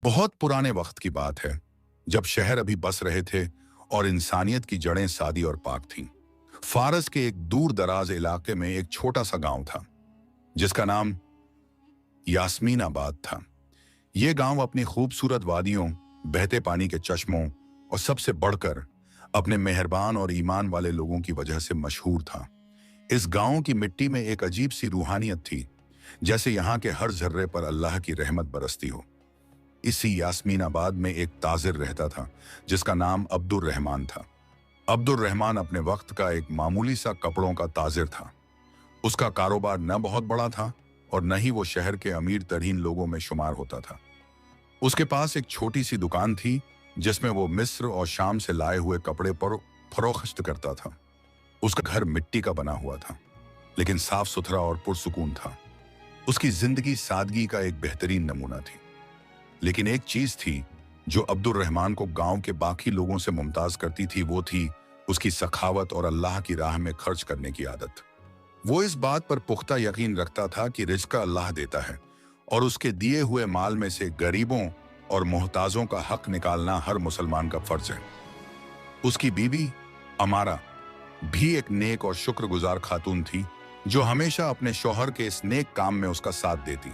बहुत पुराने वक्त की बात है, जब शहर अभी बस रहे थे और इंसानियत की जड़ें सादी और पाक थीं। फारस के एक दूर दराज इलाके में एक छोटा सा गांव था, जिसका नाम यास्मीनाबाद था। यह गांव अपनी खूबसूरत वादियों, बहते पानी के चश्मों और सबसे बढ़कर अपने मेहरबान और ईमान वाले लोगों की वजह से मशहूर था। इस गांव की मिट्टी में एक अजीब सी रूहानियत थी, जैसे यहाँ के हर जर्रे पर अल्लाह की रहमत बरसती हो। इसी यास्मीनाबाद में एक ताजिर रहता था, जिसका नाम अब्दुर रहमान था। अब्दुर रहमान अपने वक्त का एक मामूली सा कपड़ों का ताजिर था। उसका कारोबार न बहुत बड़ा था और न ही वो शहर के अमीर तरीन लोगों में शुमार होता था। उसके पास एक छोटी सी दुकान थी, जिसमें वो मिस्र और शाम से लाए हुए कपड़े पर फरोख्त करता था। उसका घर मिट्टी का बना हुआ था, लेकिन साफ सुथरा और पुरसुकून था। उसकी जिंदगी सादगी का एक बेहतरीन नमूना थी। लेकिन एक चीज थी जो अब्दुर रहमान को गांव के बाकी लोगों से मुमताज करती थी, वो थी उसकी सखावत और अल्लाह की राह में खर्च करने की आदत। वो इस बात पर पुख्ता यकीन रखता था कि रिज़्क़ अल्लाह देता है और उसके दिए हुए माल में से गरीबों और मोहताजों का हक निकालना हर मुसलमान का फर्ज है। उसकी बीवी अमारा भी एक नेक और शुक्रगुजार खातून थी, जो हमेशा अपने शौहर के इस नेक काम में उसका साथ देती।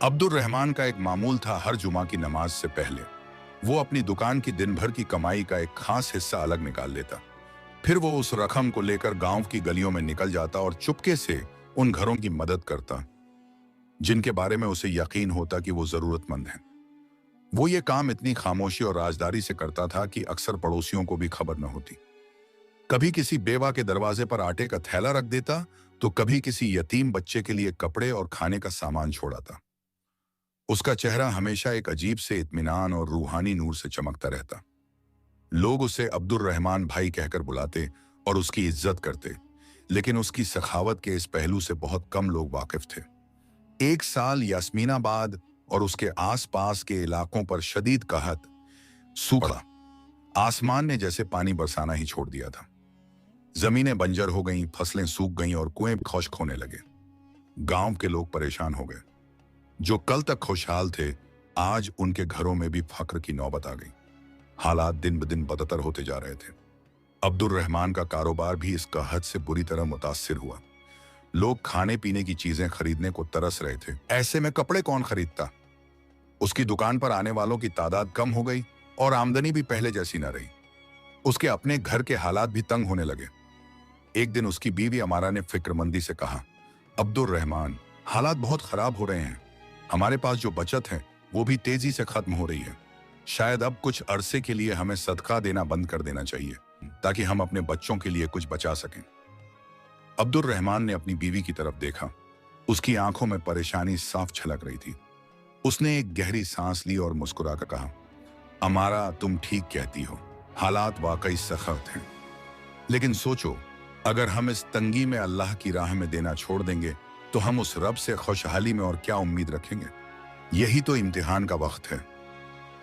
अब्दुर रहमान का एक मामूल था, हर जुमा की नमाज से पहले वो अपनी दुकान की दिन भर की कमाई का एक खास हिस्सा अलग निकाल लेता। फिर वो उस रकम को लेकर गांव की गलियों में निकल जाता और चुपके से उन घरों की मदद करता जिनके बारे में उसे यकीन होता कि वो जरूरतमंद हैं। वो ये काम इतनी खामोशी और राजदारी से करता था कि अक्सर पड़ोसियों को भी खबर न होती। कभी किसी बेवा के दरवाजे पर आटे का थैला रख देता, तो कभी किसी यतीम बच्चे के लिए कपड़े और खाने का सामान छोड़ाता। उसका चेहरा हमेशा एक अजीब से इत्मीनान और रूहानी नूर से चमकता रहता। लोग उसे अब्दुर रहमान भाई कहकर बुलाते और उसकी इज्जत करते, लेकिन उसकी सखावत के इस पहलू से बहुत कम लोग वाकिफ थे। एक साल यास्मीनाबाद और उसके आसपास के इलाकों पर शदीद कहत सूखा। आसमान ने जैसे पानी बरसाना ही छोड़ दिया था। जमीनें बंजर हो गईं, फसलें सूख गईं और कुएं खुश्क होने लगे। गांव के लोग परेशान हो गए। जो कल तक खुशहाल थे, आज उनके घरों में भी फक्र की नौबत आ गई। हालात दिन ब दिन बदतर होते जा रहे थे। अब्दुर रहमान का कारोबार भी इस कहत से बुरी तरह मुतासिर हुआ। लोग खाने पीने की चीजें खरीदने को तरस रहे थे। ऐसे में कपड़े कौन खरीदता? उसकी दुकान पर आने वालों की तादाद कम हो गई और आमदनी भी पहले जैसी न रही। उसके अपने घर के हालात भी तंग होने लगे। एक दिन उसकी बीवी अमारा ने फिक्रमंदी से कहा, अब्दुर रहमान, हालात बहुत खराब हो रहे हैं। हमारे पास जो बचत है वो भी तेजी से खत्म हो रही है। शायद अब कुछ अरसे के लिए हमें सदका देना बंद कर देना चाहिए, ताकि हम अपने बच्चों के लिए कुछ बचा सकें। अब्दुर रहमान ने अपनी बीवी की तरफ देखा। उसकी आंखों में परेशानी साफ झलक रही थी। उसने एक गहरी सांस ली और मुस्कुराकर कहा, अमारा, तुम ठीक कहती हो, हालात वाकई सख्त हैं। लेकिन सोचो, अगर हम इस तंगी में अल्लाह की राह में देना छोड़ देंगे, तो हम उस रब से खुशहाली में और क्या उम्मीद रखेंगे? यही तो इम्तिहान का वक्त है।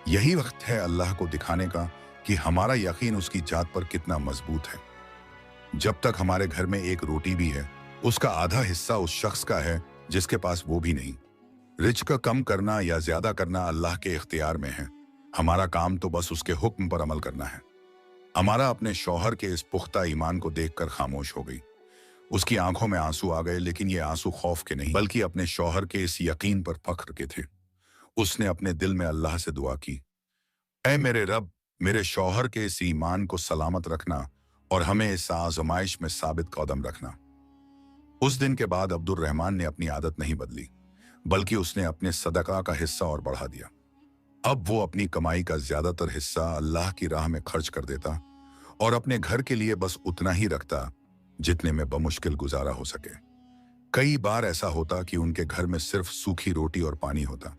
यही वक्त है अल्लाह को दिखाने का कि हमारा यकीन उसकी जात पर कितना मजबूत है। जब तक हमारे घर में एक रोटी भी है, उसका आधा हिस्सा उस शख्स का है जिसके पास वो भी नहीं। रिज़्क़ कम करना या ज्यादा करना अल्लाह के इख्तियार में है। हमारा काम तो बस उसके हुक्म पर अमल करना है। अमारा अपने शौहर के इस पुख्ता ईमान को देखकर खामोश हो गई। उसकी आंखों में आंसू आ गए, लेकिन ये आंसू खौफ के नहीं, बल्कि अपने शौहर के इस यकीन पर फख्र के थे। उसने अपने दिल में अल्लाह से दुआ की, ऐ मेरे रब, मेरे शौहर के इस ईमान को सलामत रखना और हमें इस आजमाइश में साबित कदम रखना। उस दिन के बाद अब्दुर रहमान ने अपनी आदत नहीं बदली, बल्कि उसने अपने सदका का हिस्सा और बढ़ा दिया। अब वो अपनी कमाई का ज्यादातर हिस्सा अल्लाह की राह में खर्च कर देता और अपने घर के लिए बस उतना ही रखता जितने में बमुश्किल गुजारा हो सके। कई बार ऐसा होता कि उनके घर में सिर्फ सूखी रोटी और पानी होता,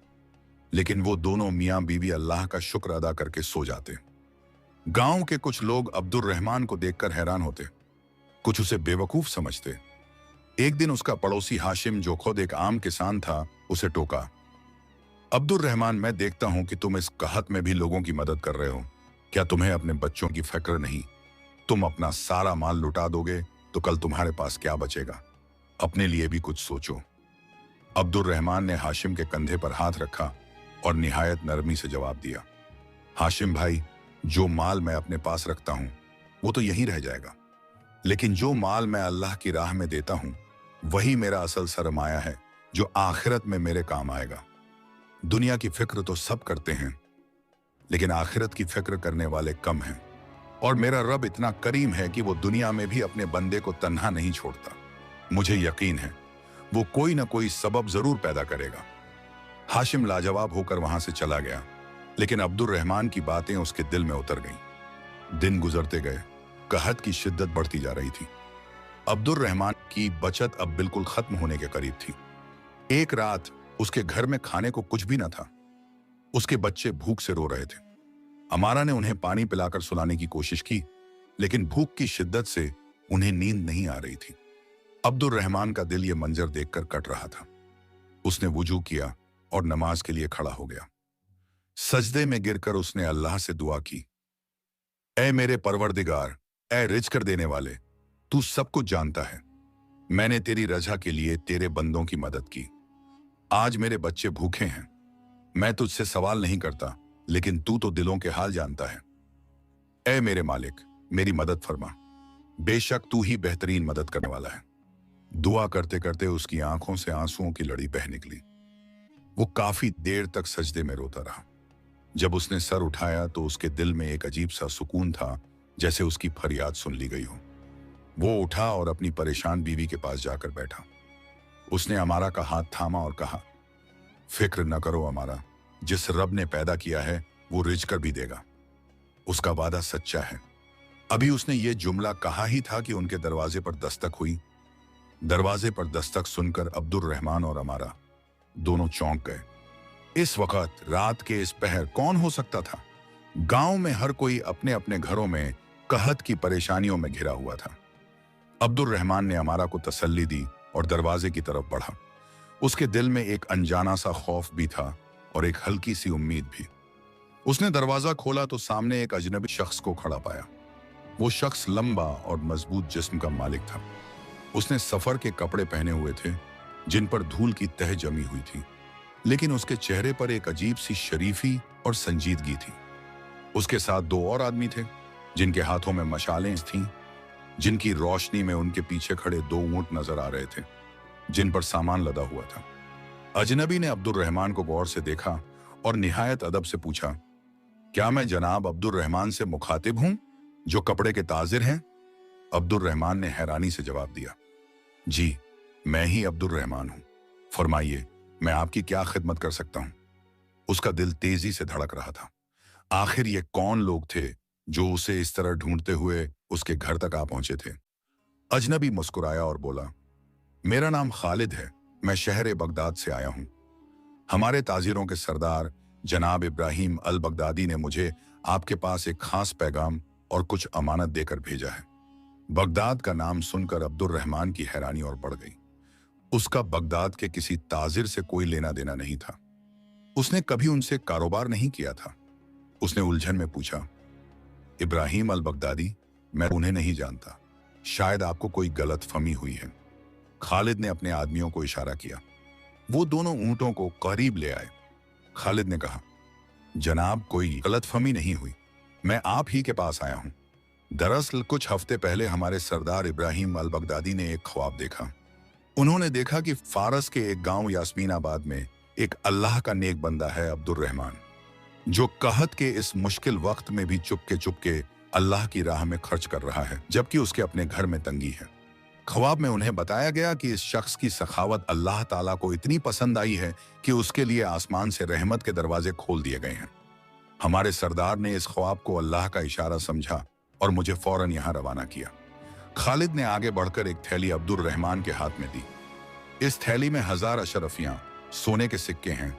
लेकिन वो दोनों मियां बीवी अल्लाह का शुक्र अदा करके सो जाते। गांव के कुछ लोग अब्दुर रहमान को देखकर हैरान होते, कुछ उसे बेवकूफ समझते। एक दिन उसका पड़ोसी हाशिम, जो खुद एक आम किसान था, उसे टोका, अब्दुर रहमान, मैं देखता हूं कि तुम इस कहत में भी लोगों की मदद कर रहे हो। क्या तुम्हें अपने बच्चों की फिक्र नहीं? तुम अपना सारा माल लुटा दोगे तो कल तुम्हारे पास क्या बचेगा? अपने लिए भी कुछ सोचो। अब्दुर रहमान ने हाशिम के कंधे पर हाथ रखा और निहायत नरमी से जवाब दिया, हाशिम भाई, जो माल मैं अपने पास रखता हूं वो तो यहीं रह जाएगा, लेकिन जो माल मैं अल्लाह की राह में देता हूं वही मेरा असल सरमाया है जो आखिरत में मेरे काम आएगा। दुनिया की फिक्र तो सब करते हैं, लेकिन आखिरत की फिक्र करने वाले कम हैं। और मेरा रब इतना करीम है कि वो दुनिया में भी अपने बंदे को तन्हा नहीं छोड़ता। मुझे यकीन है वो कोई ना कोई सबब जरूर पैदा करेगा। हाशिम लाजवाब होकर वहां से चला गया, लेकिन अब्दुल रहमान की बातें उसके दिल में उतर गईं। दिन गुजरते गए, कहत की शिद्दत बढ़ती जा रही थी। अब्दुल रहमान की बचत अब बिल्कुल खत्म होने के करीब थी। एक रात उसके घर में खाने को कुछ भी न था। उसके बच्चे भूख से रो रहे थे। अमारा ने उन्हें पानी पिलाकर सुलाने की कोशिश की, लेकिन भूख की शिद्दत से उन्हें नींद नहीं आ रही थी। अब्दुल रहमान का दिल ये मंजर देखकर कट रहा था। उसने वुजू किया और नमाज के लिए खड़ा हो गया। सजदे में गिरकर उसने अल्लाह से दुआ की, ऐ मेरे परवरदिगार, ऐ रिज़्क़ देने वाले, तू सब कुछ जानता है। मैंने तेरी रजा के लिए तेरे बंदों की मदद की। आज मेरे बच्चे भूखे हैं। मैं तुझसे सवाल नहीं करता, लेकिन तू तो दिलों के हाल जानता है। ऐ मेरे मालिक, मेरी मदद फरमा। बेशक तू ही बेहतरीन मदद करने वाला है। दुआ करते करते उसकी आंखों से आंसुओं की लड़ी बह निकली। वो काफी देर तक सजदे में रोता रहा। जब उसने सर उठाया तो उसके दिल में एक अजीब सा सुकून था, जैसे उसकी फरियाद सुन ली गई हो। वो उठा और अपनी परेशान बीवी के पास जाकर बैठा। उसने अमारा का हाथ थामा और कहा, फिक्र न करो अमारा, जिस रब ने पैदा किया है वो रिज़्क़ भी देगा। उसका वादा सच्चा है। अभी उसने ये जुमला कहा ही था कि उनके दरवाजे पर दस्तक हुई। दरवाजे पर दस्तक सुनकर अब्दुल रहमान और अमारा दोनों चौंक गए। इस वक्त रात के इस पहर कौन हो सकता था? गांव में हर कोई अपने अपने घरों में कहत की परेशानियों में घिरा हुआ था। अब्दुल रहमान ने अमारा को तसल्ली दी और दरवाजे की तरफ बढ़ा। उसके दिल में एक अनजाना सा खौफ भी था और एक हल्की सी उम्मीद भी। उसने दरवाजा खोला तो सामने एक अजनबी शख्स को खड़ा पाया। वो शख्स लंबा और मजबूत जिस्म का मालिक था। उसने सफर के कपड़े पहने हुए थे, जिन पर धूल की तह जमी हुई थी, लेकिन उसके चेहरे पर एक अजीब सी शरीफी और संजीदगी थी। उसके साथ दो और आदमी थे, जिनके हाथों में मशालें थीं, जिनकी रोशनी में उनके पीछे खड़े दो ऊंट नजर आ रहे थे, जिन पर सामान लदा हुआ था। अजनबी ने अब्दुल रहमान को गौर से देखा और निहायत अदब से पूछा, क्या मैं जनाब अब्दुल रहमान से मुखातिब हूं, जो कपड़े के ताजिर हैं? अब्दुल रहमान ने हैरानी से जवाब दिया, जी, मैं ही अब्दुल रहमान हूं। फरमाइए, मैं आपकी क्या खिदमत कर सकता हूं? उसका दिल तेजी से धड़क रहा था। आखिर ये कौन लोग थे जो उसे इस तरह ढूंढते हुए उसके घर तक आ पहुंचे थे? अजनबी मुस्कुराया और बोला, मेरा नाम खालिद है, मैं शहर बगदाद से आया हूं। हमारे ताजिरों के सरदार जनाब इब्राहिम अल बगदादी ने मुझे आपके पास एक खास पैगाम और कुछ अमानत देकर भेजा है। बगदाद का नाम सुनकर अब्दुल रहमान की हैरानी और बढ़ गई। उसका बगदाद के किसी ताजिर से कोई लेना देना नहीं था। उसने कभी उनसे कारोबार नहीं किया था। उसने उलझन में पूछा, इब्राहिम अल बगदादी? मैं उन्हें नहीं जानता, शायद आपको कोई गलतफहमी हुई है। खालिद ने अपने आदमियों को इशारा किया। वो दोनों ऊंटों को करीब ले आए। खालिद ने कहा, जनाब, कोई गलतफहमी नहीं हुई, मैं आप ही के पास आया हूं। दरअसल कुछ हफ्ते पहले हमारे सरदार इब्राहिम अल बगदादी ने एक ख्वाब देखा। उन्होंने देखा कि फारस के एक गांव यास्मीनाबाद में एक अल्लाह का नेक बंदा है, अब्दुल रहमान, जो कहत के इस मुश्किल वक्त में भी चुपके चुपके अल्लाह की राह में खर्च कर रहा है, जबकि उसके अपने घर में तंगी है। ख्वाब में उन्हें बताया गया कि इस शख्स की सखावत अल्लाह ताला को इतनी पसंद आई है कि उसके लिए आसमान से रहमत के दरवाजे खोल दिए गए हैं। हमारे सरदार ने इस ख्वाब को अल्लाह का इशारा समझा और मुझे फौरन यहाँ रवाना किया। खालिद ने आगे बढ़कर एक थैली अब्दुल रहमान के हाथ में दी। इस थैली में 1000 अशरफियां सोने के सिक्के हैं।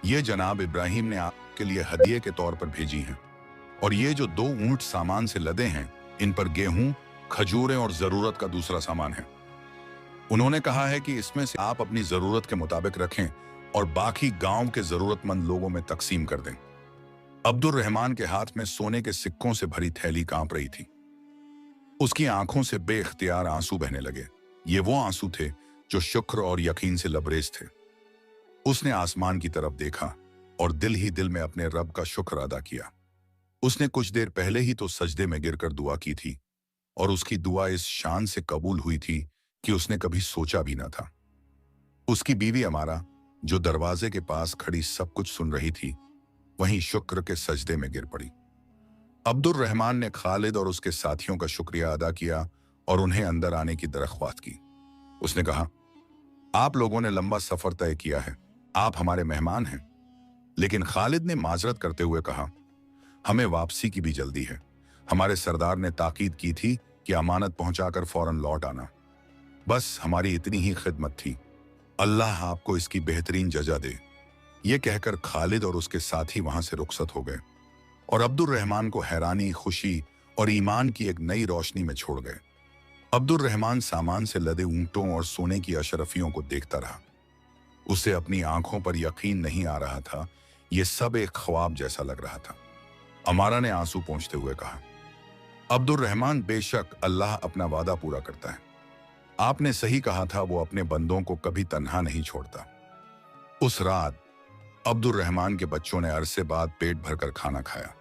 ये जनाब इब्राहिम ने आपके लिए हदिये के तौर पर भेजी हैं। और ये जो 2 ऊंट सामान से लदे हैं, इन पर गेहूं, खजूरें और जरूरत का दूसरा सामान है। उन्होंने कहा है कि इसमें से आप अपनी जरूरत के मुताबिक रखें और बाकी गांव के जरूरतमंद लोगों में तकसीम कर दें। अब्दुल रहमान के हाथ में सोने के सिक्कों से भरी थैली कांप रही थी। उसकी आंखों से बेख्तियार आंसू बहने लगे। ये वो आंसू थे जो शुक्र और यकीन से लबरेज थे। उसने आसमान की तरफ देखा, और दिल ही दिल में अपने रब का शुक्र अदा किया। उसने कुछ देर पहले ही तो सजदे में गिरकर दुआ की थी और उसकी दुआ इस शान से कबूल हुई थी कि उसने कभी सोचा भी न था। उसकी बीवी अमारा, जो दरवाजे के पास खड़ी सब कुछ सुन रही थी, वहीं शुक्र के सजदे में गिर पड़ी। अब्दुल रहमान ने खालिद और उसके साथियों का शुक्रिया अदा किया और उन्हें अंदर आने की दरख्वास्त की। उसने कहा, आप लोगों ने लंबा सफर तय किया है, आप हमारे मेहमान हैं। लेकिन खालिद ने माजरत करते हुए कहा, हमें वापसी की भी जल्दी है। हमारे सरदार ने ताकीद की थी कि अमानत पहुंचाकर फौरन लौट आना। बस हमारी इतनी ही खिदमत थी। अल्लाह आपको इसकी बेहतरीन जजा दे। ये कहकर खालिद और उसके साथी वहां से रुखसत हो गए और अब्दुल रहमान को हैरानी, खुशी और ईमान की एक नई रोशनी में छोड़ गए। अब्दुल रहमान सामान से लदे ऊंटों और सोने की अशरफियों को देखता रहा। उसे अपनी आंखों पर यकीन नहीं आ रहा था। यह सब एक ख्वाब जैसा लग रहा था। अमारा ने आंसू पोंछते हुए कहा, अब्दुल रहमान, बेशक अल्लाह अपना वादा पूरा करता है। आपने सही कहा था, वो अपने बंदों को कभी तन्हा नहीं छोड़ता। उस रात अब्दुल रहमान के बच्चों ने अरसे बाद पेट भरकर खाना खाया,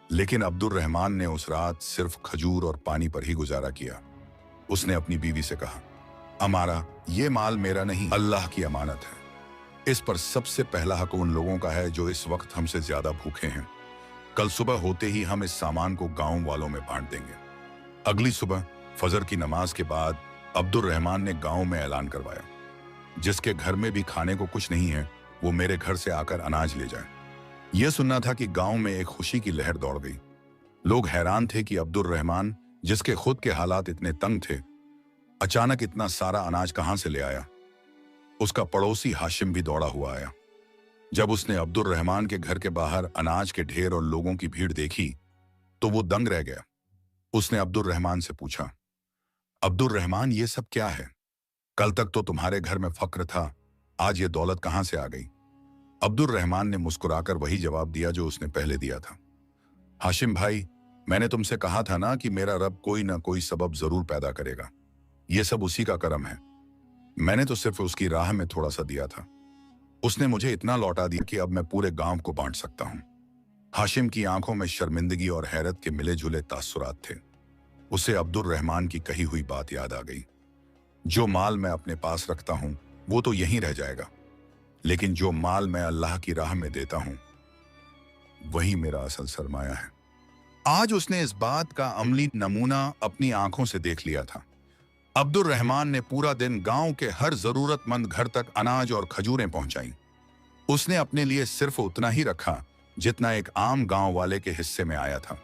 लेकिन अब्दुल रहमान ने उस रात सिर्फ खजूर और पानी पर ही गुजारा किया। उसने अपनी बीवी से कहा, अमारा, ये माल मेरा नहीं, अल्लाह की अमानत है। इस पर सबसे पहला हक उन लोगों का है जो इस वक्त हमसे ज्यादा भूखे हैं। कल सुबह होते ही हम इस सामान को गांव वालों में बांट देंगे। अगली सुबह फजर की नमाज के बाद अब्दुल रहमान ने गांव में ऐलान करवाया, जिसके घर में भी खाने को कुछ नहीं है, वो मेरे घर से आकर अनाज ले जाए। यह सुनना था कि गांव में एक खुशी की लहर दौड़ गई। लोग हैरान थे कि अब्दुल रहमान, जिसके खुद के हालात इतने तंग थे, अचानक इतना सारा अनाज कहां से ले आया। उसका पड़ोसी हाशिम भी दौड़ा हुआ आया। जब उसने अब्दुल रहमान के घर के बाहर अनाज के ढेर और लोगों की भीड़ देखी तो वो दंग रह गया। उसने अब्दुल रहमान से पूछा, अब्दुल रहमान, ये सब क्या है? कल तक तो तुम्हारे घर में फक्र था, आज ये दौलत कहां से आ गई? अब्दुल रहमान ने मुस्कुराकर वही जवाब दिया जो उसने पहले दिया था। हाशिम भाई, मैंने तुमसे कहा था ना कि मेरा रब कोई ना कोई सबब जरूर पैदा करेगा। ये सब उसी का करम है। मैंने तो सिर्फ उसकी राह में थोड़ा सा दिया था। उसने मुझे इतना लौटा दिया कि अब मैं पूरे गांव को बांट सकता हूं। हाशिम की आंखों में शर्मिंदगी और हैरत के मिले जुले तासुरात थे। उसे अब्दुल रहमान की कही हुई बात याद आ गई, जो माल मैं अपने पास रखता हूं वो तो यहीं रह जाएगा, लेकिन जो माल मैं अल्लाह की राह में देता हूं वही मेरा असल सरमाया है। आज उसने इस बात का अमली नमूना अपनी आंखों से देख लिया था। अब्दुल रहमान ने पूरा दिन गांव के हर जरूरतमंद घर तक अनाज और खजूरें पहुंचाई। उसने अपने लिए सिर्फ उतना ही रखा जितना एक आम गांव वाले के हिस्से में आया था।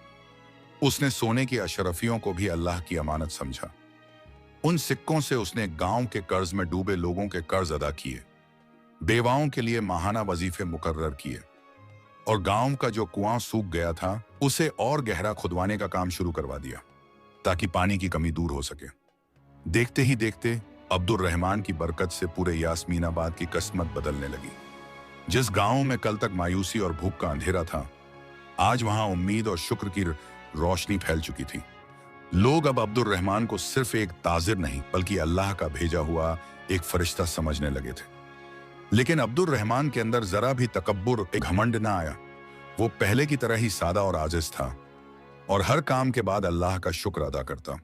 उसने सोने की अशरफियों को भी अल्लाह की अमानत समझा। उन सिक्कों से उसने गांव के कर्ज में डूबे लोगों के कर्ज अदा किए, बेवाओं के लिए माहाना वजीफे मुकर्रर किए और गांव का जो कुआं सूख गया था उसे और गहरा खुदवाने का काम शुरू करवा दिया ताकि पानी की कमी दूर हो सके। देखते ही देखते अब्दुल रहमान की बरकत से पूरे यास्मीनाबाद की किस्मत बदलने लगी। जिस गांव में कल तक मायूसी और भूख का अंधेरा था, आज वहां उम्मीद और शुक्र की रोशनी फैल चुकी थी। लोग अब अब्दुल रहमान को सिर्फ एक ताजिर नहीं बल्कि अल्लाह का भेजा हुआ एक फरिश्ता समझने लगे थे। लेकिन अब्दुल रहमान के अंदर जरा भी तकब्बुर, एक घमंड ना आया। वो पहले की तरह ही सादा और आजिज था और हर काम के बाद अल्लाह का शुक्र अदा करता।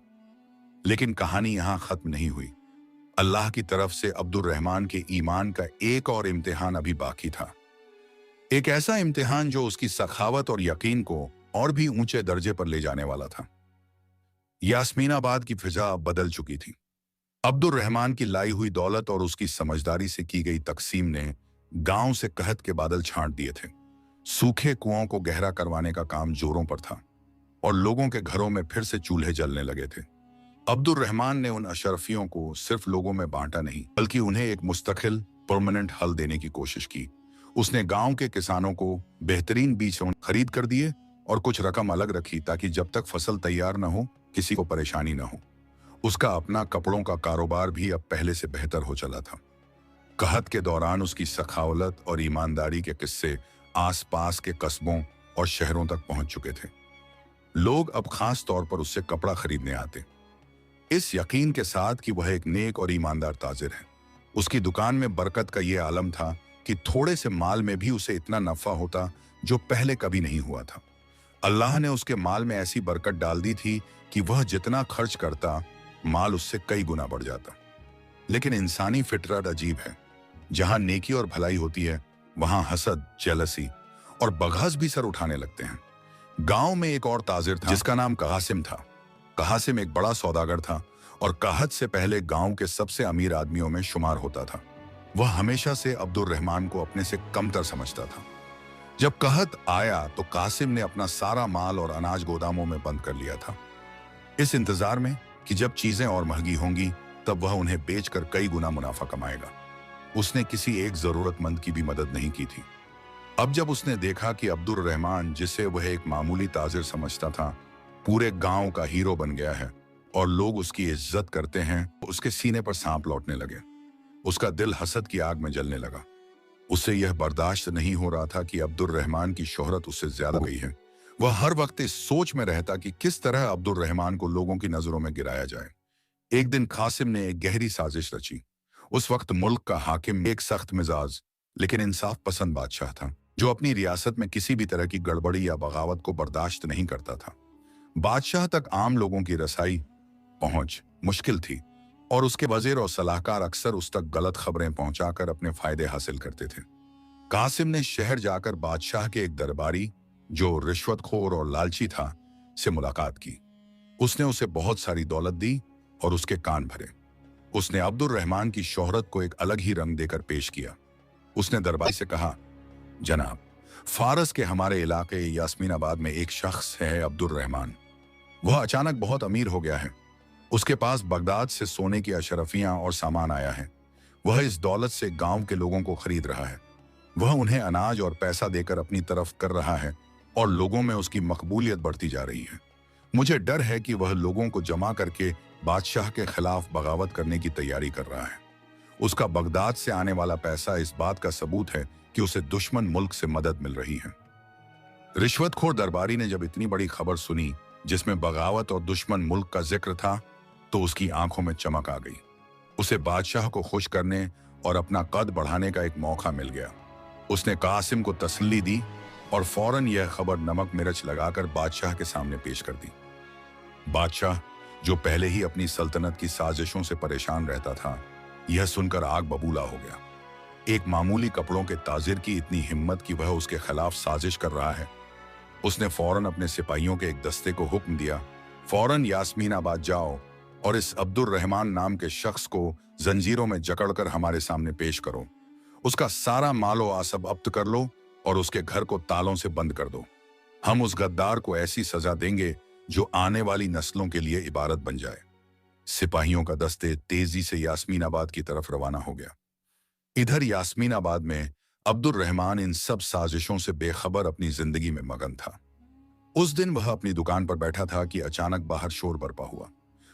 लेकिन कहानी यहां खत्म नहीं हुई। अल्लाह की तरफ से अब्दुल रहमान के ईमान का एक और इम्तिहान अभी बाकी था। एक ऐसा इम्तिहान जो उसकी सखावत और यकीन को और भी ऊंचे दर्जे पर ले जाने वाला था। यास्मीनाबाद की फिजा अब बदल चुकी थी। अब्दुल रहमान की लाई हुई दौलत और उसकी समझदारी से की गई तकसीम ने गांव से कहत के बादल छांट दिए थे। सूखे कुओं को गहरा करवाने का काम जोरों पर था और लोगों के घरों में फिर से चूल्हे जलने लगे थे। अब्दुल रहमान ने उन अशरफियों को सिर्फ लोगों में बांटा नहीं बल्कि उन्हें एक मुस्तकिल परमानेंट हल देने की कोशिश की। उसने गांव के किसानों को बेहतरीन बीज खरीद कर दिए और कुछ रकम अलग रखी ताकि जब तक फसल तैयार न हो किसी को परेशानी न हो। उसका अपना कपड़ों का कारोबार भी अब पहले से बेहतर हो चला था। कहत के दौरान उसकी सखावत और ईमानदारी के किस्से आसपास के कस्बों और शहरों तक पहुंच चुके थे। लोग अब खास तौर पर उससे कपड़ा खरीदने आते, इस यकीन के साथ कि वह एक नेक और ईमानदार ताजिर है। उसकी दुकान में बरकत का यह आलम था कि थोड़े से माल में भी उसे इतना नफा होता जो पहले कभी नहीं हुआ था। अल्लाह ने उसके माल में ऐसी बरकत डाल दी थी कि वह जितना खर्च करता, माल उससे कई गुना बढ़ जाता। लेकिन इंसानी फितरत अजीब है। जहां नेकी और भलाई होती है, वहां हसद, जेलसी और बगास भी सर उठाने लगते हैं। गांव में एक और ताजिर था जिसका नाम कासिम था। कासिम एक बड़ा सौदागर था और कहत से पहले गांव के सबसे अमीर आदमियों में शुमार होता था। वह हमेशा से अब्दुल रहमान को अपने से कमतर समझता था। जब कहत आया तो कासिम ने अपना सारा माल और अनाज गोदामों में बंद कर लिया था, इस इंतजार में कि जब चीजें और महंगी होंगी तब वह उन्हें बेचकर कई गुना मुनाफा कमाएगा। उसने किसी एक जरूरतमंद की भी मदद नहीं की थी। अब जब उसने देखा कि अब्दुल रहमान, जिसे वह एक मामूली ताजिर समझता था, पूरे गांव का हीरो बन गया है और लोग उसकी इज्जत करते हैं, तो उसके सीने पर सांप लौटने लगे। उसका दिल हसद की आग में जलने लगा। उसे यह बर्दाश्त नहीं हो रहा था कि अब्दुल रहमान की शोहरत उससे ज्यादा गई है। वह हर वक्त इस सोच में रहता कि किस तरह अब्दुल रहमान को लोगों की नजरों में गिराया जाए। एक दिन कासिम ने एक गहरी साजिश रची। उस वक्त मुल्क का हाकिम एक सख्त मिजाज लेकिन इंसाफ पसंद बादशाह था, जो अपनी रियासत में किसी भी तरह की गड़बड़ी या बगावत को बर्दाश्त नहीं करता था। बादशाह तक आम लोगों की रसाई पहुंच मुश्किल थी और उसके वजीर और सलाहकार अक्सर उस तक गलत खबरें पहुंचाकर अपने फायदे हासिल करते थे। कासिम ने शहर जाकर बादशाह के एक दरबारी, जो रिश्वतखोर और लालची था, से मुलाकात की। उसने उसे बहुत सारी दौलत दी और उसके कान भरे। उसने अब्दुल रहमान की शोहरत को एक अलग ही रंग देकर पेश किया। उसने दरबारी से कहा, जनाब, फारस के हमारे इलाके यास्मीनाबाद में एक शख्स है अब्दुल रहमान। वह अचानक बहुत अमीर हो गया है। उसके पास बगदाद से सोने की अशरफियां और सामान आया है। वह इस दौलत से गांव के लोगों को खरीद रहा है। वह उन्हें अनाज और पैसा देकर अपनी तरफ कर रहा है और लोगों में उसकी मकबूलियत बढ़ती जा रही है। मुझे डर है कि वह लोगों को जमा करके बादशाह के खिलाफ बगावत करने की तैयारी कर रहा है। उसका बगदाद से आने वाला पैसा इस बात का सबूत है कि उसे दुश्मन मुल्क से मदद मिल रही है। रिश्वतखोर दरबारी ने जब इतनी बड़ी खबर सुनी, जिसमें बगावत और दुश्मन मुल्क का जिक्र था, तो उसकी आंखों में चमक आ गई। उसे बादशाह को खुश करने और अपना कद बढ़ाने का एक मौका मिल गया। उसने कासिम को तसल्ली दी और फौरन यह खबर नमक मिर्च लगाकर बादशाह के सामने पेश कर दी। बादशाह, जो पहले ही अपनी सल्तनत की साजिशों से परेशान रहता था, यह सुनकर आग बबूला हो गया। एक मामूली कपड़ों के ताजिर की इतनी हिम्मत कि वह उसके खिलाफ साजिश कर रहा है। उसने फौरन अपने सिपाहियों के एक दस्ते को हुक्म दिया, फौरन यास्मीनाबाद जाओ और इस अब्दुल रहमान नाम के शख्स को जंजीरों में जकड़कर हमारे सामने पेश करो। उसका सारा मालो आसब अब्त कर लो और उसके घर को तालों से बंद कर दो। हम उस गद्दार को ऐसी सजा देंगे जो आने वाली नस्लों के लिए इबारत बन जाए। सिपाहियों का दस्ते तेजी से यास्मीनाबाद की तरफ रवाना हो गया। इधर यास्मीनाबाद में अब्दुल रहमान इन सब साजिशों से बेखबर अपनी जिंदगी में मगन था। उस दिन वह अपनी दुकान पर बैठा था कि अचानक बाहर शोर बरपा हुआ।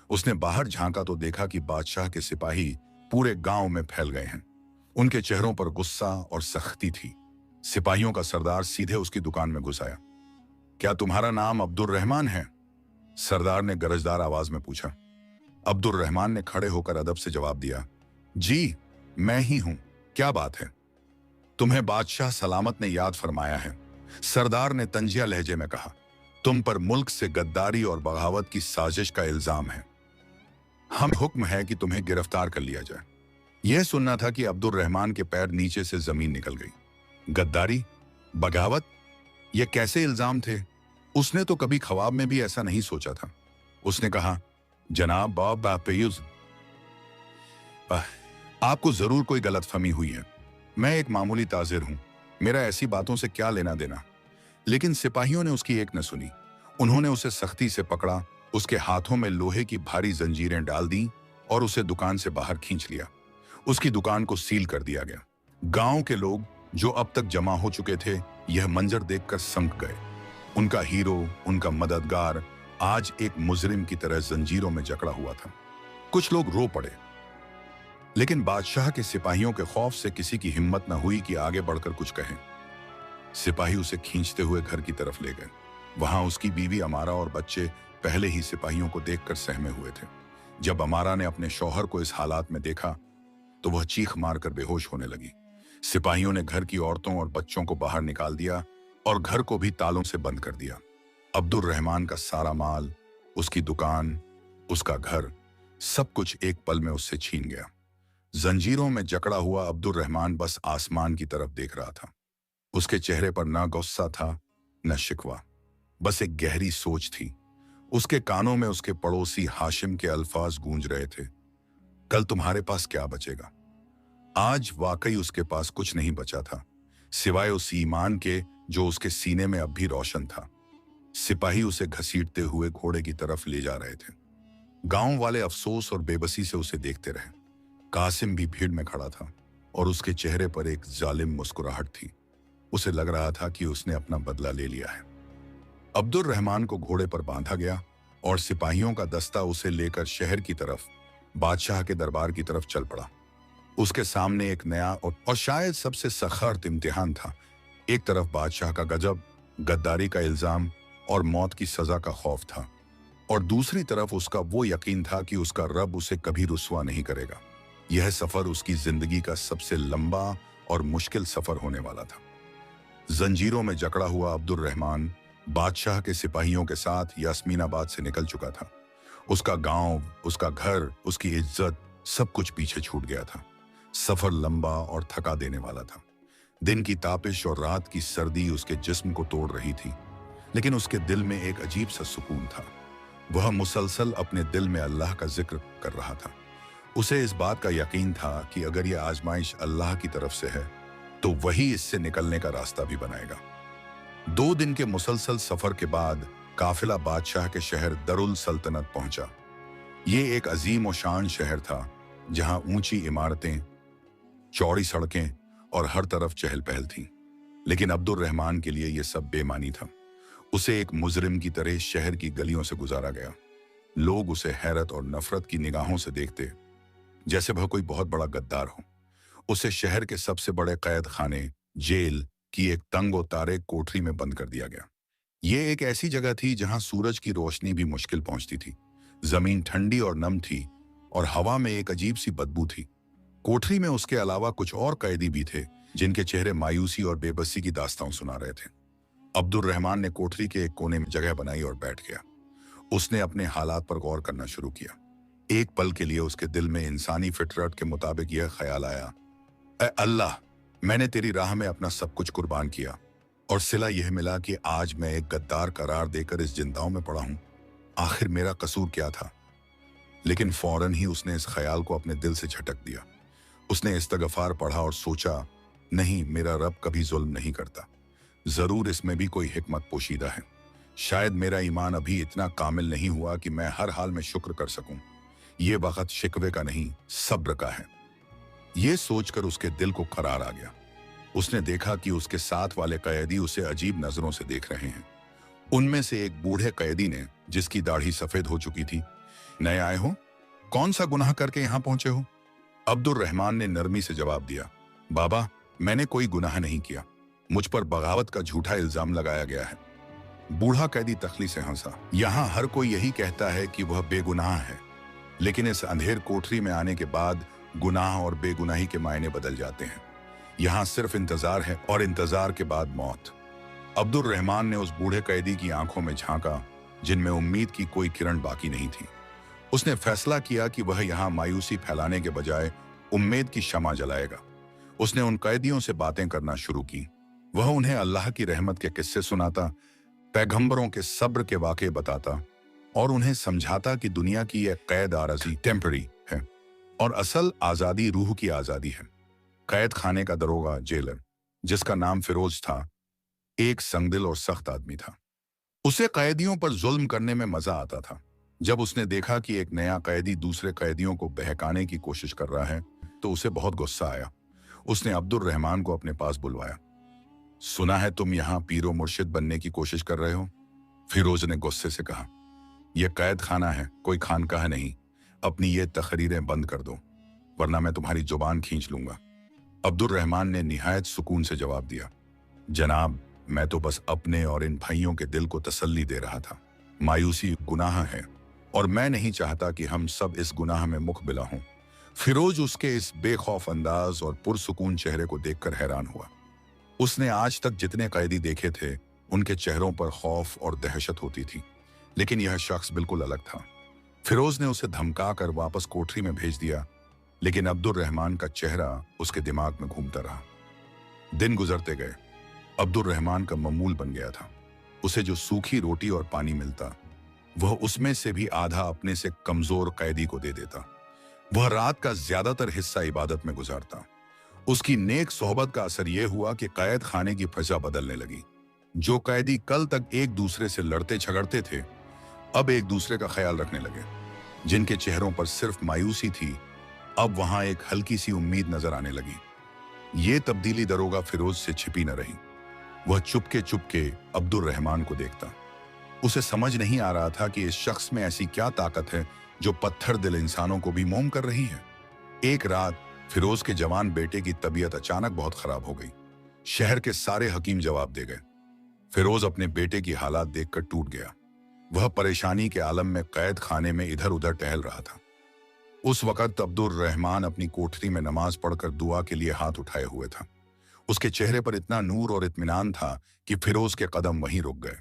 उसने बाहर झांका तो देखा कि बादशाह के सिपाही पूरे गांव में फैल गए हैं। उनके चेहरों पर गुस्सा और सख्ती थी। सिपाहियों का सरदार सीधे उसकी दुकान में घुस आया। क्या तुम्हारा नाम अब्दुल रहमान है? सरदार ने गरजदार आवाज में पूछा। अब्दुल रहमान ने खड़े होकर अदब से जवाब दिया, जी मैं ही हूं, क्या बात है? तुम्हें बादशाह सलामत ने याद फरमाया है, सरदार ने तंजिया लहजे में कहा। तुम पर मुल्क से गद्दारी और बगावत की साजिश का इल्जाम है। हम हुक्म है कि तुम्हें गिरफ्तार कर लिया जाए। यह सुनना था कि अब्दुल रहमान के पैर नीचे से जमीन निकल गई। गद्दारी, बगावत, ये कैसे इल्जाम थे? उसने तो कभी ख्वाब में भी ऐसा नहीं सोचा था। उसने कहा, जनाब आपको जरूर कोई गलतफहमी हुई है। मैं एक मामूली ताजिर हूं, मेरा ऐसी बातों से क्या लेना देना। लेकिन सिपाहियों ने उसकी एक न सुनी। उन्होंने उसे सख्ती से पकड़ा, उसके हाथों में लोहे की भारी जंजीरें डाल दी और उसे दुकान से बाहर खींच लिया। उसकी दुकान को सील कर दिया गया। गांव के लोग जो अब तक जमा हो चुके थे, यह मंजर देखकर संक गए। उनका हीरो, उनका मददगार आज एक मुजरिम की तरह जंजीरों में जकड़ा हुआ था। कुछ लोग रो पड़े, लेकिन बादशाह के सिपाहियों के खौफ से किसी की हिम्मत न हुई कि आगे बढ़कर कुछ कहें। सिपाही उसे खींचते हुए घर की तरफ ले गए। वहां उसकी बीवी अमारा और बच्चे पहले ही सिपाहियों को देखकर सहमे हुए थे। जब अमारा ने अपने शौहर को इस हालात में देखा तो वह चीख मारकर बेहोश होने लगी। सिपाहियों ने घर की औरतों और बच्चों को बाहर निकाल दिया और घर को भी तालों से बंद कर दिया। अब्दुल रहमान का सारा माल, उसकी दुकान, उसका घर, सब कुछ एक पल में उससे छीन गया। जंजीरों में जकड़ा हुआ अब्दुल रहमान बस आसमान की तरफ देख रहा था। उसके चेहरे पर ना गुस्सा था, न शिकवा, बस एक गहरी सोच थी। उसके कानों में उसके पड़ोसी हाशिम के अल्फाज गूंज रहे थे, कल तुम्हारे पास क्या बचेगा। आज वाकई उसके पास कुछ नहीं बचा था, सिवाय उस ईमान के जो उसके सीने में अब भी रोशन था। सिपाही उसे घसीटते हुए घोड़े की तरफ ले जा रहे थे। गांव वाले अफसोस और बेबसी से उसे देखते रहे। कासिम भी भीड़ में खड़ा था और उसके चेहरे पर एक जालिम मुस्कुराहट थी। उसे लग रहा था कि उसने अपना बदला ले लिया है। अब्दुल रहमान को घोड़े पर बांधा गया और सिपाहियों का दस्ता उसे लेकर शहर की तरफ, बादशाह के दरबार की तरफ चल पड़ा। उसके सामने एक नया और शायद सबसे सख्त इम्तिहान था। एक तरफ बादशाह का गजब, गद्दारी का इल्जाम और मौत की सजा का खौफ था, और दूसरी तरफ उसका वो यकीन था कि उसका रब उसे कभी रुस्वा नहीं करेगा। यह सफर उसकी जिंदगी का सबसे लंबा और मुश्किल सफर होने वाला था। जंजीरों में जकड़ा हुआ अब्दुल रहमान बादशाह के सिपाहियों के साथ यास्मीनाबाद से निकल चुका था। उसका गांव, उसका घर, उसकी इज्जत, सब कुछ पीछे छूट गया था। सफर लंबा और थका देने वाला था। दिन की तापिश और रात की सर्दी उसके जिस्म को तोड़ रही थी, लेकिन उसके दिल में एक अजीब सा सुकून था। वह मुसलसल अपने दिल में अल्लाह का जिक्र कर रहा था। उसे इस बात का यकीन था कि अगर यह आजमाइश अल्लाह की तरफ से है तो वही इससे निकलने का रास्ता भी बनाएगा। 2 दिन के मुसलसल सफर के बाद काफिला बादशाह के शहर दरुल सल्तनत पहुंचा। ये एक अजीम और शान शहर था, जहां ऊंची इमारतें, चौड़ी सड़कें और हर तरफ चहल पहल थी। लेकिन अब्दुल रहमान के लिए यह सब बेमानी था। उसे एक मुजरिम की तरह शहर की गलियों से गुजारा गया। लोग उसे हैरत और नफरत की निगाहों से देखते, जैसे वह कोई बहुत बड़ा गद्दार हो। उसे शहर के सबसे बड़े कैद खाने, जेल की एक तंग तारे कोठरी में बंद कर दिया गया। ये एक ऐसी जगह थी जहां सूरज की रोशनी भी मुश्किल पहुंचती थी। जमीन ठंडी और नम थी और हवा में एक अजीब सी बदबू थी। कोठरी में उसके अलावा कुछ और कैदी भी थे, जिनके चेहरे मायूसी और बेबसी की दास्तान सुना रहे थे। अब्दुल रहमान ने कोठरी के एक कोने में जगह बनाई और बैठ गया। उसने अपने हालात पर गौर करना शुरू किया। एक पल के लिए उसके दिल में इंसानी फितरत के मुताबिक यह ख्याल आया, ऐ अल्लाह, मैंने तेरी राह में अपना सब कुछ कुर्बान किया और सिला यह मिला कि आज मैं एक गद्दार करार देकर इस जिंदाओं में पड़ा हूं। आखिर मेरा कसूर क्या था? लेकिन फौरन ही उसने इस ख्याल को अपने दिल से झटक दिया। उसने इस्तगफार पढ़ा और सोचा, नहीं, मेरा रब कभी जुल्म नहीं करता। जरूर इसमें भी कोई हिकमत पोशीदा है। शायद मेरा ईमान अभी इतना कामिल नहीं हुआ कि मैं हर हाल में शुक्र कर सकूं। ये वक्त शिकवे का नहीं, सब्र का है। ये सोचकर उसके दिल को करार आ गया। उसने देखा कि उसके साथ वाले कैदी उसे अजीब नजरों से देख रहे हैं। उनमें से एक बूढ़े कैदी ने, जिसकी दाढ़ी सफेद हो चुकी थी, नए आए हो? कौन सा गुनाह करके यहां पहुंचे हो? अब्दुल रहमान ने नरमी से जवाब दिया, बाबा, मैंने कोई गुनाह नहीं किया। मुझ पर बगावत का झूठा इल्जाम लगाया गया है। बूढ़ा कैदी तखली से हंसा। यहाँ हर कोई यही कहता है कि वह बेगुनाह है, लेकिन इस अंधेर कोठरी में आने के बाद गुनाह और बेगुनाही के मायने बदल जाते हैं। यहाँ सिर्फ इंतजार है और इंतजार के बाद मौत। अब्दुल रहमान ने उस बूढ़े कैदी की आंखों में झांका, जिनमें उम्मीद की कोई किरण बाकी नहीं थी। उसने फैसला किया कि वह यहाँ मायूसी फैलाने के बजाय उम्मीद की शमा जलाएगा। उसने उन कैदियों से बातें करना शुरू की। वह उन्हें अल्लाह की रहमत के किस्से सुनाता, पैगंबरों के सब्र के वाक़े बताता और उन्हें समझाता कि दुनिया की यह कैद आरज़ी टेम्पररी है और असल आज़ादी रूह की आज़ादी है। कैद खाने का दरोगा, जेलर, जिसका नाम फिरोज था, एक संगदिल और सख्त आदमी था। उसे कैदियों पर जुल्म करने में मजा आता था। जब उसने देखा कि एक नया कैदी दूसरे कैदियों को बहकाने की कोशिश कर रहा है तो उसे बहुत गुस्सा आया। उसने अब्दुल रहमान को अपने पास बुलवाया। सुना है तुम यहाँ पीरो मुर्शिद बनने की कोशिश कर रहे हो? फिरोज ने गुस्से से कहा, यह कैद खाना है, कोई खानकाह नहीं। अपनी ये तकरीरें बंद कर दो, वरना मैं तुम्हारी जुबान खींच लूंगा। अब्दुल रहमान ने निहायत सुकून से जवाब दिया, जनाब, मैं तो बस अपने और इन भाइयों के दिल को तसल्ली दे रहा था। मायूसी गुनाह है और मैं नहीं चाहता कि हम सब इस गुनाह में मुखबिला हों। फिरोज उसके इस बेखौफ अंदाज और पुरसुकून चेहरे को देखकर हैरान हुआ। उसने आज तक जितने कैदी देखे थे, उनके चेहरों पर खौफ और दहशत होती थी, लेकिन यह शख्स बिल्कुल अलग था। फिरोज ने उसे धमकाकर वापस कोठरी में भेज दिया, लेकिन अब्दुल रहमान का चेहरा उसके दिमाग में घूमता रहा। दिन गुजरते गए। अब्दुल रहमान का मामूल बन गया था। उसे जो सूखी रोटी और पानी मिलता, वह उसमें से भी आधा अपने से कमजोर कैदी को दे देता। वह रात का ज्यादातर हिस्सा इबादत में गुजारता। उसकी नेक सोहबत का असर यह हुआ कि कैद खाने की फजा बदलने लगी। जो कैदी कल तक एक दूसरे से लड़ते झगड़ते थे, अब एक दूसरे का ख्याल रखने लगे। जिनके चेहरों पर सिर्फ मायूसी थी, अब वहां एक हल्की सी उम्मीद नजर आने लगी। ये तब्दीली दरोगा फिरोज से छिपी न रही। वह चुपके चुपके अब्दुल रहमान को देखता। उसे समझ नहीं आ रहा था कि इस शख्स में ऐसी क्या ताकत है जो पत्थर दिल इंसानों को भी मोम कर रही है। एक रात फिरोज के जवान बेटे की तबीयत अचानक बहुत खराब हो गई। शहर के सारे हकीम जवाब दे गए। फिरोज अपने बेटे की हालात देखकर टूट गया। वह परेशानी के आलम में कैद खाने में इधर उधर टहल रहा था। उस वक्त अब्दुल रहमान अपनी कोठरी में नमाज पढ़कर दुआ के लिए हाथ उठाए हुए था। उसके चेहरे पर इतना नूर और इत्मीनान था कि फिरोज के कदम वहीं रुक गए।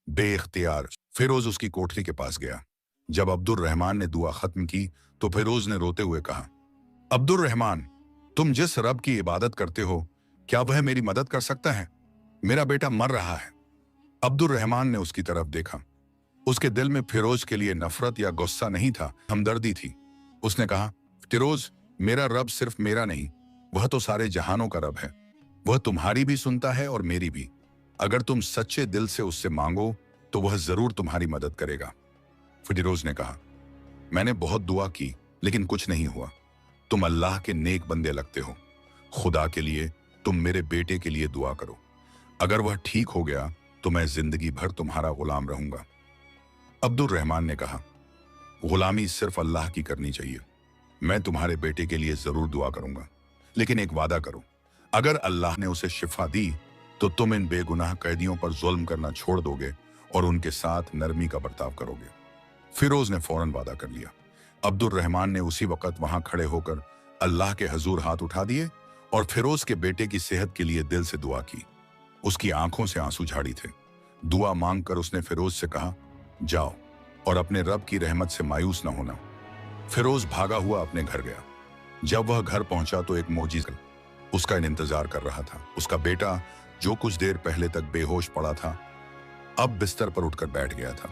बेइख्तियार फिरोज उसकी कोठरी के पास गया। जब अब्दुल रहमान ने दुआ खत्म की तो फिरोज ने रोते हुए कहा, अब्दुल रहमान, तुम जिस रब की इबादत करते हो, क्या वह मेरी मदद कर सकता है? मेरा बेटा मर रहा है। अब्दुल रहमान ने उसकी तरफ देखा। उसके दिल में फिरोज के लिए नफरत या गुस्सा नहीं था, हमदर्दी थी। उसने कहा, फिरोज, मेरा रब सिर्फ मेरा नहीं, वह तो सारे जहानों का रब है। वह तुम्हारी भी सुनता है और मेरी भी। अगर तुम सच्चे दिल से उससे मांगो तो वह जरूर तुम्हारी मदद करेगा। फिरोज ने कहा, मैंने बहुत दुआ की लेकिन कुछ नहीं हुआ। तुम अल्लाह के नेक बंदे लगते हो। खुदा के लिए तुम मेरे बेटे के लिए दुआ करो। अगर वह ठीक हो गया तो मैं जिंदगी भर तुम्हारा गुलाम रहूंगा। अब्दुल रहमान ने कहा, गुलामी सिर्फ अल्लाह की करनी चाहिए। मैं तुम्हारे बेटे के लिए जरूर दुआ करूंगा, लेकिन एक वादा करो, अगर अल्लाह ने उसे शिफा दी तो तुम इन बेगुनाह कैदियों पर जुल्म करना छोड़ दोगे और उनके साथ नरमी का बर्ताव करोगे। फिरोज ने फौरन वादा कर लिया। अब्दुल रहमान ने उसी वक्त वहां खड़े होकर अल्लाह के हजूर हाथ उठा दिए और फिरोज के बेटे की सेहत के लिए दिल से दुआ की। उसकी आंखों से आंसू झाड़ी थे। दुआ मांगकर उसने फिरोज से कहा, जाओ और अपने रब की रहमत से मायूस न होना। फिरोज भागा हुआ अपने घर गया। जब वह घर पहुंचा तो एक मोजिज़ा उसका इंतजार कर रहा था। उसका बेटा, जो कुछ देर पहले तक बेहोश पड़ा था, अब बिस्तर पर उठकर बैठ गया था।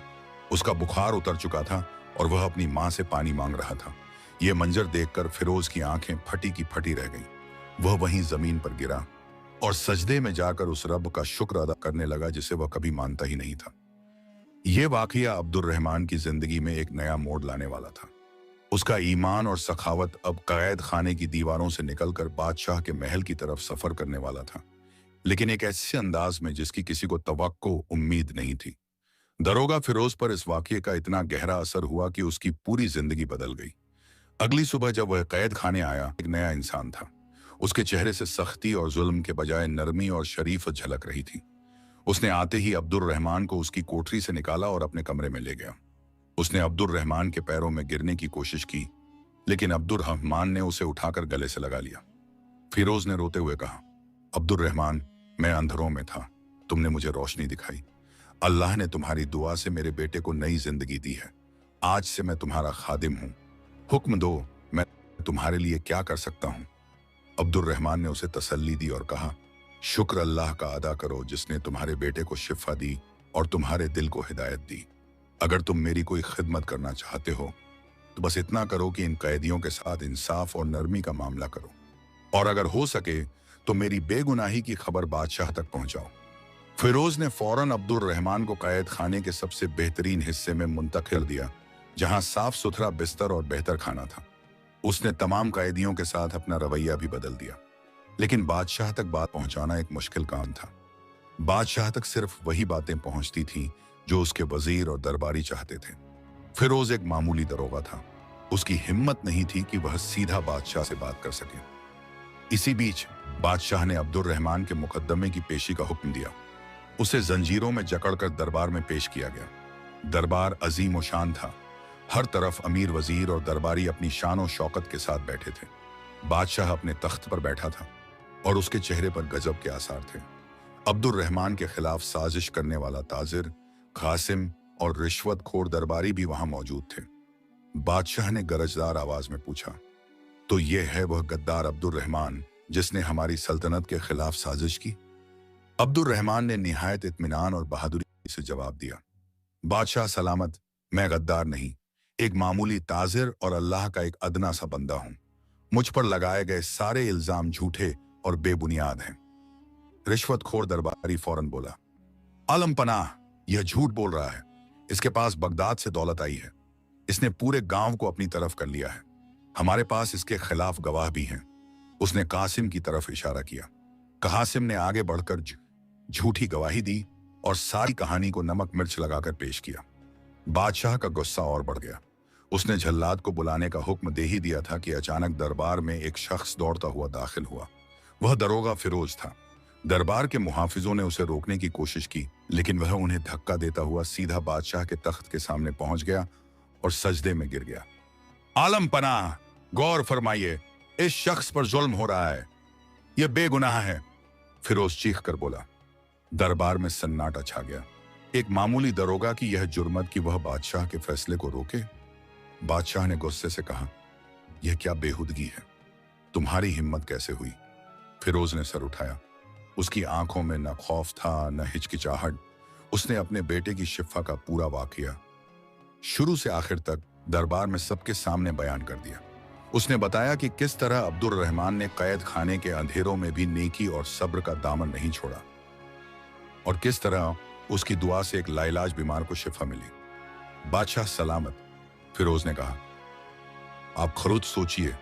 उसका बुखार उतर चुका था और वह अपनी मां से पानी मांग रहा था। यह मंजर देखकर फिरोज की आंखें फटी की फटी रह गईं। वह वहीं जमीन पर गिरा और सजदे में जाकर उस रब का शुक्र अदा करने लगा जिसे वह कभी मानता ही नहीं था। यह वाकया अब्दुल रहमान की जिंदगी में एक नया मोड़ लाने वाला था। उसका ईमान और सखावत अब कैद खाने की दीवारों से निकलकर बादशाह के महल की तरफ सफर करने वाला था, लेकिन एक ऐसे अंदाज में जिसकी किसी को तवक्को उम्मीद नहीं थी। दरोगा फिरोज पर इस वाकये का इतना गहरा असर हुआ कि उसकी पूरी जिंदगी बदल गई। अगली सुबह जब वह कैद खाने आया, एक नया इंसान था। उसके चेहरे से सख्ती और जुल्म के बजाय नरमी और शरीफत झलक रही थी। उसने आते ही अब्दुल रहमान को उसकी कोठरी से निकाला और अपने कमरे में ले गया। उसने अब्दुल रहमान के पैरों में गिरने की कोशिश की, लेकिन अब्दुल रहमान ने उसे उठाकर गले से लगा लिया। फिरोज ने रोते हुए कहा, अब्दुल रहमान, मैं अंधेरों में था, तुमने मुझे रोशनी दिखाई। अल्लाह ने तुम्हारी दुआ से मेरे बेटे को नई जिंदगी दी है। आज से मैं तुम्हारा खादिम हूं। हुक्म दो, मैं तुम्हारे लिए क्या कर सकता हूं? अब्दुल रहमान ने उसे तसल्ली दी और कहा, शुक्र अल्लाह का अदा करो जिसने तुम्हारे बेटे को शिफा दी और तुम्हारे दिल को हिदायत दी। अगर तुम मेरी कोई खिदमत करना चाहते हो तो बस इतना करो कि इन कैदियों के साथ इंसाफ और नरमी का मामला करो, और अगर हो सके तो मेरी बेगुनाही की खबर बादशाह तक पहुंचाओ। फिरोज ने फौरन अब्दुल रहमान को कैद खाने के सबसे बेहतरीन हिस्से में मुंतकिल दिया, जहां साफ सुथरा बिस्तर और बेहतर खाना था। उसने तमाम कैदियों के साथ अपना रवैया भी बदल दिया, लेकिन बादशाह तक बात पहुंचाना एक मुश्किल काम था। बादशाह तक सिर्फ वही बातें पहुंचती थीं जो उसके वजीर और दरबारी चाहते थे। फिरोज एक मामूली दरोगा था। उसकी हिम्मत नहीं थी कि वह सीधा बादशाह से बात कर सके। इसी बीच बादशाह ने अब्दुल रहमान के मुकदमे की पेशी का हुक्म दिया। उसे जंजीरों में जकड़कर दरबार में पेश किया गया। दरबार अजीम और शान था। हर तरफ अमीर वजीर और दरबारी अपनी शान और शौकत के साथ बैठे थे। बादशाह अपने तख्त पर बैठा था और उसके चेहरे पर गजब के आसार थे। अब्दुल रहमान के खिलाफ साजिश करने वाला ताजिर, कासिम और रिश्वतखोर दरबारी भी वहां मौजूद थे। बादशाह ने गरजदार आवाज में पूछा, तो ये है वह गद्दार अब्दुल रहमान जिसने हमारी सल्तनत के खिलाफ साजिश की? अब्दुल रहमान ने निहायत इत्मीनान और बहादुरी से जवाब दिया, बादशाह सलामत, मैं गद्दार नहीं, एक मामूली ताजिर और अल्लाह का एक अदना सा बंदा हूं। मुझ पर लगाए गए सारे इल्जाम झूठे और बेबुनियाद हैं। रिश्वतखोर दरबारी फौरन बोला, आलम पनाह, यह झूठ बोल रहा है। इसके पास बगदाद से दौलत आई है। इसने पूरे गांव को अपनी तरफ कर लिया है। हमारे पास इसके खिलाफ गवाह भी हैं। उसने कासिम की तरफ इशारा किया। कासिम ने आगे बढ़कर झूठी गवाही दी और सारी कहानी को नमक मिर्च लगाकर पेश किया। बादशाह का गुस्सा और बढ़ गया। उसने जल्लाद को बुलाने का हुक्म दे ही दिया था कि अचानक दरबार में एक शख्स दौड़ता हुआ दाखिल हुआ। वह दरोगा फिरोज था। दरबार के मुहाफिजों ने उसे रोकने की कोशिश की, लेकिन वह उन्हें धक्का देता हुआ सीधा बादशाह के तख्त के सामने पहुंच गया और सजदे में गिर गया। आलम पनाह, गौर फरमाइए, इस शख्स पर जुल्म हो रहा है, यह बेगुनाह है। फिरोज चीख कर बोला। दरबार में सन्नाटा छा गया। एक मामूली दरोगा की यह जुर्मत कि वह बादशाह के फैसले को रोके। बादशाह ने गुस्से से कहा, यह क्या बेहुदगी है, तुम्हारी हिम्मत कैसे हुई? फिरोज ने सर उठाया। उसकी आंखों में न खौफ था न हिचकिचाहट। उसने अपने बेटे की शिफा का पूरा वाकया शुरू से आखिर तक दरबार में सबके सामने बयान कर दिया। उसने बताया कि किस तरह अब्दुल रहमान ने कैद खाने के अंधेरों में भी नेकी और सब्र का दामन नहीं छोड़ा और किस तरह उसकी दुआ से एक लाइलाज बीमार को शिफा मिली। बादशाह सलामत, फिरोज ने कहा, आप खुद सोचिए,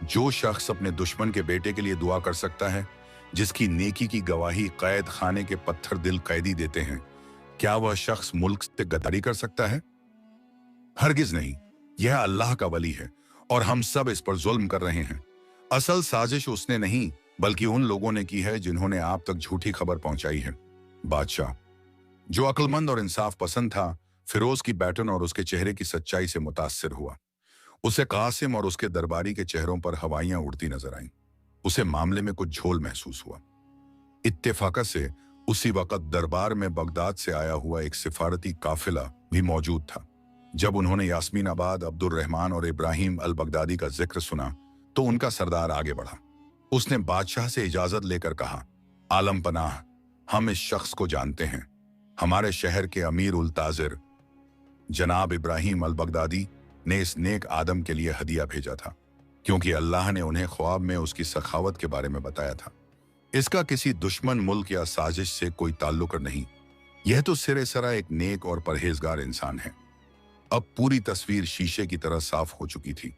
जो शख्स अपने दुश्मन के बेटे के लिए दुआ कर सकता है, जिसकी नेकी की गवाही कैद खाने के पत्थर दिल कैदी देते हैं, क्या वह शख्स मुल्क से गद्दारी कर सकता है? हरगिज नहीं। यह अल्लाह का वली है और हम सब इस पर जुल्म कर रहे हैं। असल साजिश उसने नहीं बल्कि उन लोगों ने की है जिन्होंने आप तक झूठी खबर पहुंचाई है। बादशाह, जो अक्लमंद और इंसाफ पसंद था, फिरोज की बैटन और उसके चेहरे की सच्चाई से मुतासिर हुआ। उसे कासिम और उसके दरबारी के चेहरों पर हवाइयां उड़ती नजर आईं। उसे मामले में कुछ झोल महसूस हुआ। इत्तेफाक से उसी वक्त दरबार में बगदाद से आया हुआ एक सिफारती काफिला भी मौजूद था। जब उन्होंने यास्मीनाबाद, अब्दुल रहमान और इब्राहिम अल बगदादी का जिक्र सुना तो उनका सरदार आगे बढ़ा। उसने बादशाह से इजाजत लेकर कहा, आलम पनाह, हम इस शख्स को जानते हैं। हमारे शहर के अमीर उल ताजिर जनाब इब्राहिम अल बगदादी ने इस नेक आदम के लिए हदिया भेजा था, क्योंकि अल्लाह ने उन्हें ख्वाब में उसकी सखावत के बारे में बताया था। इसका किसी दुश्मन मुल्क या साजिश से कोई ताल्लुक नहीं। यह तो सिरे सरा एक नेक और परहेजगार इंसान है। अब पूरी तस्वीर शीशे की तरह साफ हो चुकी थी।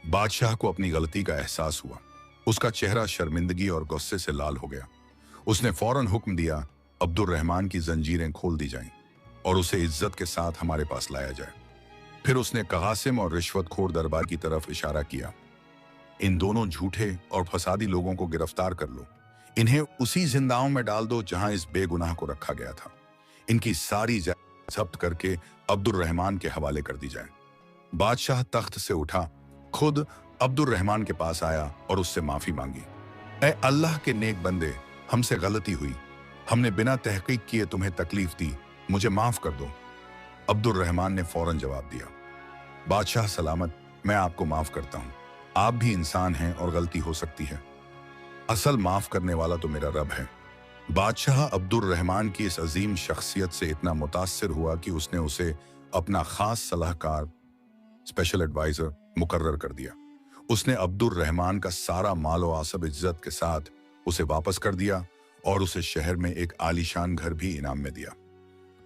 बादशाह को अपनी गलती का एहसास हुआ। उसका चेहरा शर्मिंदगी और गुस्से से लाल हो गया। उसने फौरन हुक्म दिया, अब्दुल रहमान की जंजीरें खोल दी जाएं और उसे इज्जत के साथ हमारे पास लाया जाए। फिर उसने कासिम और रिश्वतखोर दरबार की तरफ इशारा किया, इन दोनों झूठे और फसादी लोगों को गिरफ्तार कर लो। इन्हें उसी जिंदाओं में डाल दो जहां इस बेगुनाह को रखा गया था। इनकी सारी जब्त करके अब्दुल रहमान के हवाले कर दी जाए। बादशाह तख्त से उठा, खुद अब्दुल रहमान के पास आया और उससे माफी मांगी। ऐ अल्लाह के नेक बंदे, हमसे गलती हुई। हमने बिना तहकीक किए तुम्हें तकलीफ दी, मुझे माफ कर दो। अब्दुल रहमान ने फौरन जवाब दिया, बादशाह सलामत, मैं आपको माफ करता हूं। आप भी इंसान हैं और गलती हो सकती है। असल माफ करने वाला तो मेरा रब है। बादशाह अब्दुल रहमान की इस अजीम शख्सियत से इतना मुतासिर हुआ कि उसने उसे अपना खास सलाहकार, स्पेशल एडवाइजर मुकर्रर कर दिया। उसने अब्दुल रहमान का सारा माल और आसब इज्जत के साथ उसे वापस कर दिया और उसे शहर में एक आलीशान घर भी इनाम में दिया।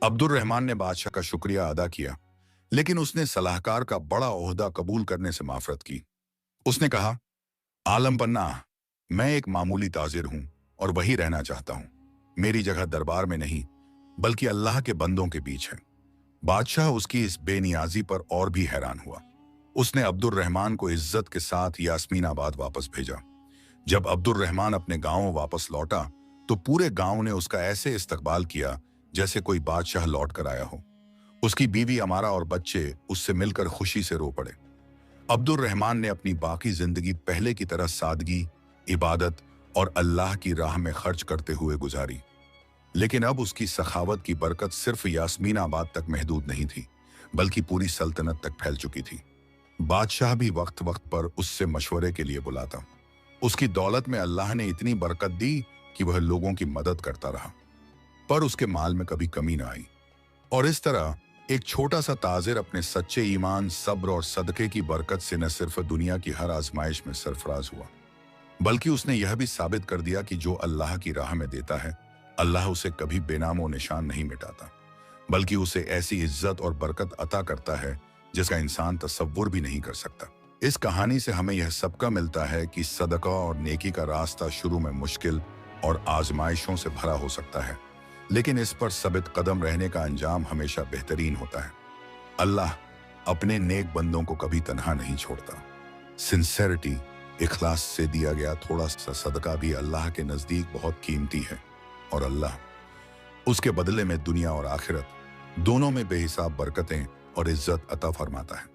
अब्दुल रहमान ने बादशाह का शुक्रिया अदा किया, लेकिन उसने सलाहकार का बड़ा ओहदा कबूल करने से माफरत की। उसने कहा, आलम पन्ना, मैं एक मामूली ताजिर हूं और वही रहना चाहता हूं। मेरी जगह दरबार में नहीं बल्कि अल्लाह के बंदों के बीच है। बादशाह उसकी इस बेनियाजी पर और भी हैरान हुआ। उसने अब्दुल रहमान को इज्जत के साथ यास्मीनाबाद वापस भेजा। जब अब्दुल रहमान अपने गांव वापस लौटा तो पूरे गांव ने उसका ऐसे इस्तकबाल किया जैसे कोई बादशाह लौट कर आया हो। उसकी बीवी अमारा और बच्चे उससे मिलकर खुशी से रो पड़े। अब्दुल रहमान ने अपनी बाकी जिंदगी पहले की तरह सादगी, इबादत और अल्लाह की राह में खर्च करते हुए गुजारी। लेकिन अब उसकी सखावत की बरकत सिर्फ यास्मीनाबाद तक महदूद नहीं थी, बल्कि पूरी सल्तनत तक फैल चुकी थी। बादशाह भी वक्त वक्त पर उससे मशवरे के लिए बुलाता। उसकी दौलत में अल्लाह ने इतनी बरकत दी कि वह लोगों की मदद करता रहा, पर उसके माल में कभी कमी ना आई। और इस तरह एक छोटा सा ताजिर अपने सच्चे ईमान, सब्र और सदके की बरकत से न सिर्फ दुनिया की हर आजमाइश में सरफराज हुआ, बल्कि उसने यह भी साबित कर दिया कि जो अल्लाह की राह में देता है, अल्लाह उसे कभी बेनामो निशान नहीं मिटाता, बल्कि उसे ऐसी इज्जत और बरकत अता करता है जिसका इंसान तसव्वुर भी नहीं कर सकता। इस कहानी से हमें यह सबका मिलता है कि सदका और नेकी का रास्ता शुरू में मुश्किल और आजमाइशों से भरा हो सकता है, लेकिन इस पर साबित कदम रहने का अंजाम हमेशा बेहतरीन होता है। अल्लाह अपने नेक बंदों को कभी तन्हा नहीं छोड़ता। सिंसेरिटी, इखलास से दिया गया थोड़ा सा सदका भी अल्लाह के नजदीक बहुत कीमती है, और अल्लाह उसके बदले में दुनिया और आखिरत दोनों में बेहिसाब बरकतें और इज्जत अता फरमाता है।